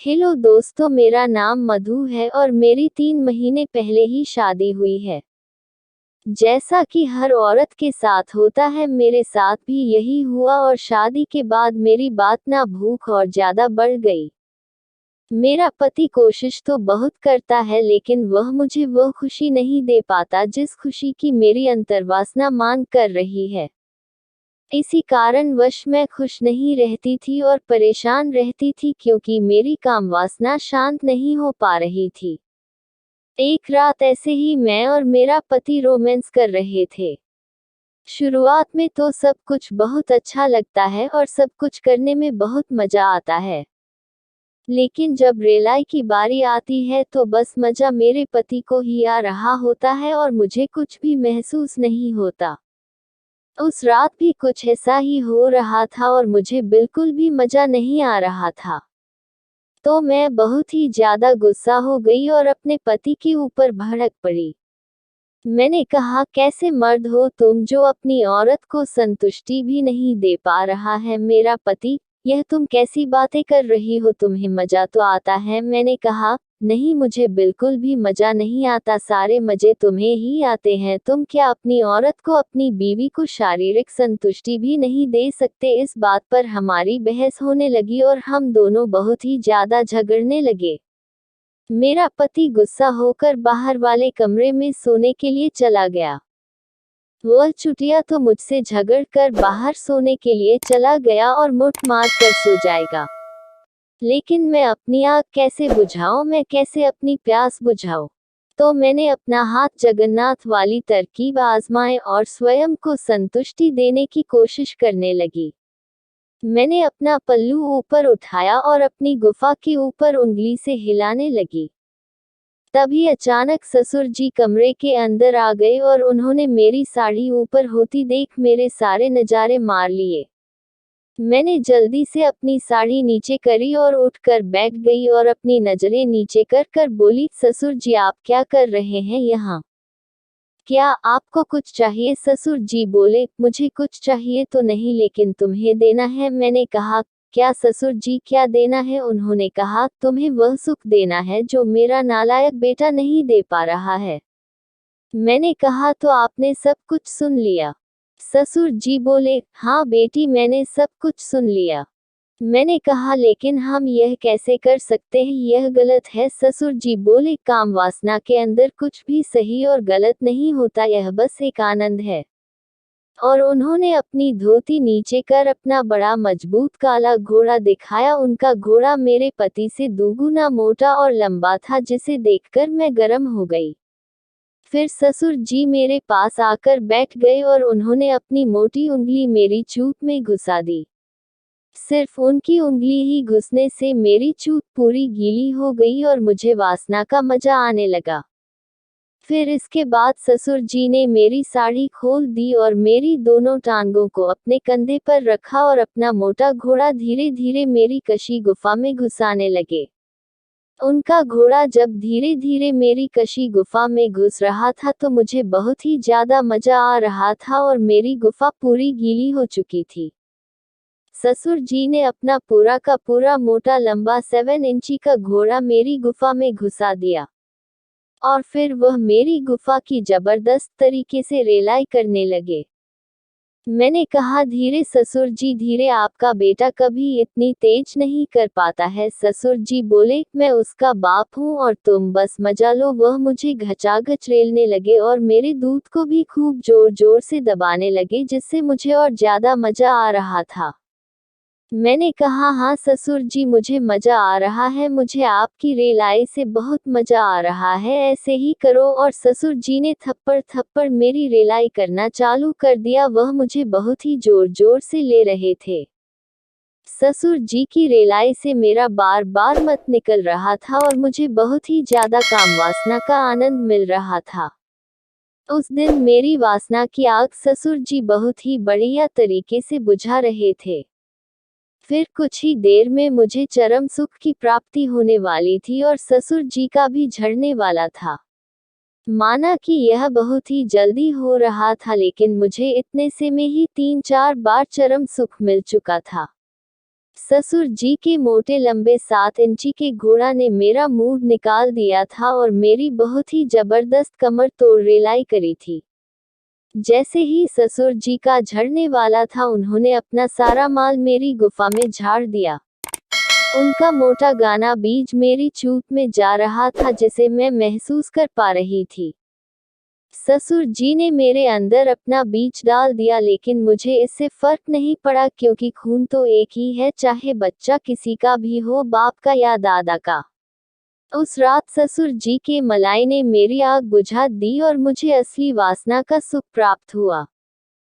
Hello दोस्तों, मेरा नाम मधु है और मेरी 3 महीने पहले ही शादी हुई है। जैसा कि हर औरत के साथ होता है, मेरे साथ भी यही हुआ और शादी के बाद मेरी बात ना भूख और ज्यादा बढ़ गई। मेरा पति कोशिश तो बहुत करता है, लेकिन वह मुझे वह खुशी नहीं दे पाता जिस खुशी की मेरी अंतर्वासना मांग कर रही है। इसी कारणवश मैं खुश नहीं रहती थी और परेशान रहती थी, क्योंकि मेरी काम वासना शांत नहीं हो पा रही थी। एक रात ऐसे ही मैं और मेरा पति रोमांस कर रहे थे। शुरुआत में तो सब कुछ बहुत अच्छा लगता है और सब कुछ करने में बहुत मजा आता है, लेकिन जब रेलाई की बारी आती है तो बस मजा मेरे पति को ही आ रहा होता है और मुझे कुछ भी महसूस नहीं होता। उस रात भी कुछ ऐसा ही हो रहा था और मुझे बिल्कुल भी मजा नहीं आ रहा था। तो मैं बहुत ही ज्यादा गुस्सा हो गई और अपने पति के ऊपर भड़क पड़ी। मैंने कहा, कैसे मर्द हो तुम जो अपनी औरत को संतुष्टि भी नहीं दे पा रहा है। मेरा पति, यह तुम कैसी बातें कर रही हो, तुम्हें मजा तो आता है। मैंने कहा, नहीं, मुझे बिल्कुल भी मजा नहीं आता, सारे मजे तुम्हें ही आते हैं। तुम क्या अपनी औरत को, अपनी बीवी को शारीरिक संतुष्टि भी नहीं दे सकते। इस बात पर हमारी बहस होने लगी और हम दोनों बहुत ही ज्यादा झगड़ने लगे। मेरा पति गुस्सा होकर बाहर वाले कमरे में सोने के लिए चला गया। वह चुटिया तो मुझसे झगड़ कर बाहर सोने के लिए चला गया और मुठ मार कर सो जाएगा। लेकिन मैं अपनी आग कैसे बुझाऊं, मैं कैसे अपनी प्यास बुझाऊं? तो मैंने अपना हाथ जगन्नाथ वाली तरकीब आजमाए और स्वयं को संतुष्टि देने की कोशिश करने लगी। मैंने अपना पल्लू ऊपर उठाया और अपनी गुफा के ऊपर उंगली से हिलाने लगी। तभी अचानक ससुर जी कमरे के अंदर आ गए और उन्होंने मेरी साड़ी ऊपर होती देख मेरे सारे नजारे मार लिए। मैंने जल्दी से अपनी साड़ी नीचे करी और उठकर बैठ गई और अपनी नजरें नीचे कर कर बोली, ससुर जी आप क्या कर रहे हैं यहाँ? क्या आपको कुछ चाहिए? ससुर जी बोले, मुझे कुछ चाहिए तो नहीं, लेकिन तुम्हें देना है। मैंने कहा, क्या ससुर जी, क्या देना है? उन्होंने कहा, तुम्हें वह सुख देना है जो मेरा नालायक बेटा नहीं दे पा रहा है। मैंने कहा, तो आपने सब कुछ सुन लिया? ससुर जी बोले, हाँ बेटी, मैंने सब कुछ सुन लिया। मैंने कहा, लेकिन हम यह कैसे कर सकते हैं, यह गलत है। ससुर जी बोले, काम वासना के अंदर कुछ भी सही और गलत नहीं होता, यह बस एक आनंद है। और उन्होंने अपनी धोती नीचे कर अपना बड़ा मजबूत काला घोड़ा दिखाया। उनका घोड़ा मेरे पति से दोगुना मोटा और लंबा था, जिसे देखकर मैं गर्म हो गई। फिर ससुर जी मेरे पास आकर बैठ गए और उन्होंने अपनी मोटी उंगली मेरी चूत में घुसा दी। सिर्फ उनकी उंगली ही घुसने से मेरी चूत पूरी गीली हो गई और मुझे वासना का मजा आने लगा। फिर इसके बाद ससुर जी ने मेरी साड़ी खोल दी और मेरी दोनों टांगों को अपने कंधे पर रखा और अपना मोटा घोड़ा धीरे धीरे मेरी कशी गुफा में घुसाने लगे। उनका घोड़ा जब धीरे धीरे मेरी कशी गुफा में घुस रहा था तो मुझे बहुत ही ज्यादा मजा आ रहा था और मेरी गुफा पूरी गीली हो चुकी थी। ससुर जी ने अपना पूरा का पूरा मोटा लंबा 7 इंची का घोड़ा मेरी गुफा में घुसा दिया और फिर वह मेरी गुफा की जबरदस्त तरीके से रेलाई करने लगे। मैंने कहा, धीरे ससुर जी धीरे, आपका बेटा कभी इतनी तेज नहीं कर पाता है। ससुर जी बोले, मैं उसका बाप हूँ और तुम बस मजा लो। वह मुझे घचाघच रेलने लगे और मेरे दूध को भी खूब जोर जोर से दबाने लगे, जिससे मुझे और ज्यादा मजा आ रहा था। मैंने कहा, हाँ ससुर जी, मुझे मजा आ रहा है, मुझे आपकी रेलाई से बहुत मजा आ रहा है, ऐसे ही करो। और ससुर जी ने थप्पड़ थप्पड़ मेरी रेलाई करना चालू कर दिया। वह मुझे बहुत ही जोर जोर से ले रहे थे। ससुर जी की रेलाई से मेरा बार बार मत निकल रहा था और मुझे बहुत ही ज्यादा काम वासना का आनंद मिल रहा था। उस दिन मेरी वासना की आग ससुर जी बहुत ही बढ़िया तरीके से बुझा रहे थे। फिर कुछ ही देर में मुझे चरम सुख की प्राप्ति होने वाली थी और ससुर जी का भी झड़ने वाला था। माना कि यह बहुत ही जल्दी हो रहा था, लेकिन मुझे इतने से में ही 3-4 बार चरम सुख मिल चुका था। ससुर जी के मोटे लंबे 7 इंची के घोड़ा ने मेरा मूड निकाल दिया था और मेरी बहुत ही जबरदस्त कमर तोड़ रेलाई करी थी। जैसे ही ससुर जी का झड़ने वाला था उन्होंने अपना सारा माल मेरी गुफा में झाड़ दिया। उनका मोटा गाना बीज मेरी चूत में जा रहा था जिसे मैं महसूस कर पा रही थी। ससुर जी ने मेरे अंदर अपना बीज डाल दिया लेकिन मुझे इससे फर्क नहीं पड़ा क्योंकि खून तो एक ही है, चाहे बच्चा किसी का भी हो, बाप का या दादा का। उस रात ससुर जी के मलाई ने मेरी आग बुझा दी और मुझे असली वासना का सुख प्राप्त हुआ।